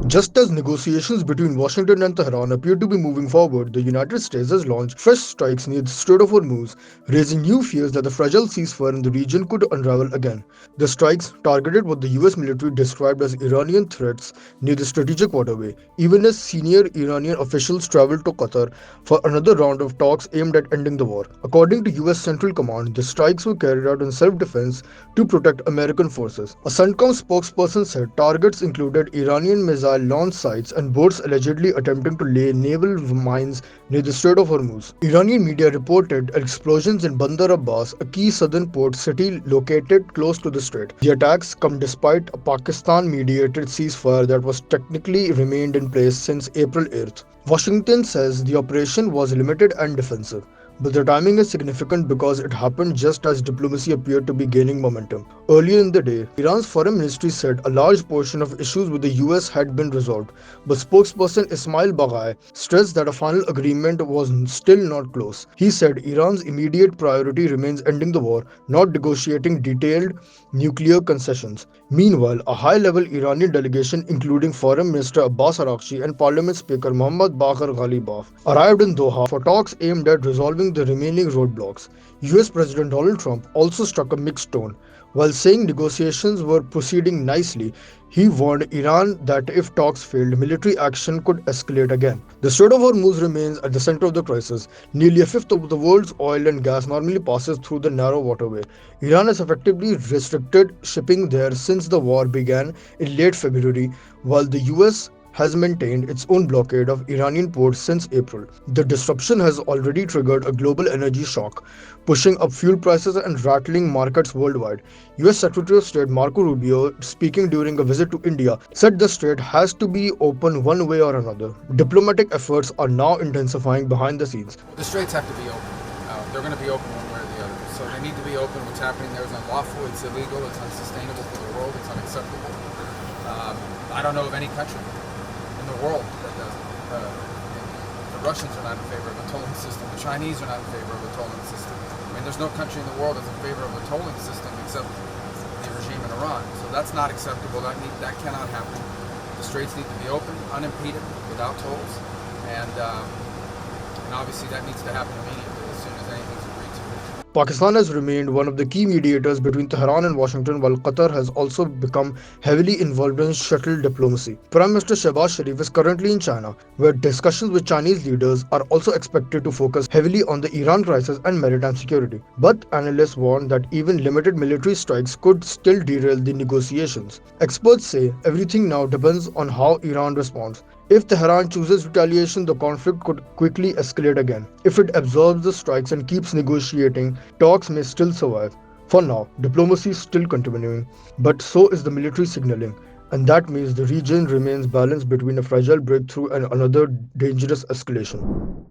Just as negotiations between Washington and Tehran appear to be moving forward, the United States has launched fresh strikes near the Strait of Hormuz, raising new fears that the fragile ceasefire in the region could unravel again. The strikes targeted what the US military described as Iranian threats near the strategic waterway, even as senior Iranian officials traveled to Qatar for another round of talks aimed at ending the war. According to US Central Command, the strikes were carried out in self-defense to protect American forces. A CENTCOM spokesperson said targets included Iranian missile launch sites and boats allegedly attempting to lay naval mines near the Strait of Hormuz. Iranian media reported explosions in Bandar Abbas, a key southern port city located close to the strait. The attacks come despite a Pakistan-mediated ceasefire that was technically remained in place since April 8th. Washington says the operation was limited and defensive, but the timing is significant because it happened just as diplomacy appeared to be gaining momentum. Earlier in the day, Iran's foreign ministry said a large portion of issues with the US had been resolved, but spokesperson Ismail Baghai stressed that a final agreement was still not close. He said Iran's immediate priority remains ending the war, not negotiating detailed nuclear concessions. Meanwhile, a high-level Iranian delegation including Foreign Minister Abbas Araghchi and Parliament Speaker Mohammad Baghar Ghalibaf arrived in Doha for talks aimed at resolving the remaining roadblocks. US President Donald Trump also struck a mixed tone. While saying negotiations were proceeding nicely, he warned Iran that if talks failed, military action could escalate again. The Strait of Hormuz remains at the center of the crisis. Nearly a fifth of the world's oil and gas normally passes through the narrow waterway. Iran has effectively restricted shipping there since the war began in late February, while the US has maintained its own blockade of Iranian ports since April. The disruption has already triggered a global energy shock, pushing up fuel prices and rattling markets worldwide. US Secretary of State Marco Rubio, speaking during a visit to India, said the strait has to be open one way or another. Diplomatic efforts are now intensifying behind the scenes. The straits have to be open. They're going to be open one way or the other. So they need to be open. What's happening there is unlawful, it's illegal, it's unsustainable for the world, it's unacceptable. I don't know of any country in the world that does it. The Russians are not in favor of a tolling system. The Chinese are not in favor of a tolling system. I mean, there's no country in the world that's in favor of a tolling system except the regime in Iran. So that's not acceptable. That cannot happen. The straits need to be open, unimpeded, without tolls, and obviously that needs to happen immediately as soon as anything's agreed to. Pakistan has remained one of the key mediators between Tehran and Washington, while Qatar has also become heavily involved in shuttle diplomacy. Prime Minister Shehbaz Sharif is currently in China, where discussions with Chinese leaders are also expected to focus heavily on the Iran crisis and maritime security. But analysts warn that even limited military strikes could still derail the negotiations. Experts say everything now depends on how Iran responds. If Tehran chooses retaliation, the conflict could quickly escalate again. If it absorbs the strikes and keeps negotiating, talks may still survive. For now, diplomacy is still continuing, but so is the military signaling, and that means the region remains balanced between a fragile breakthrough and another dangerous escalation.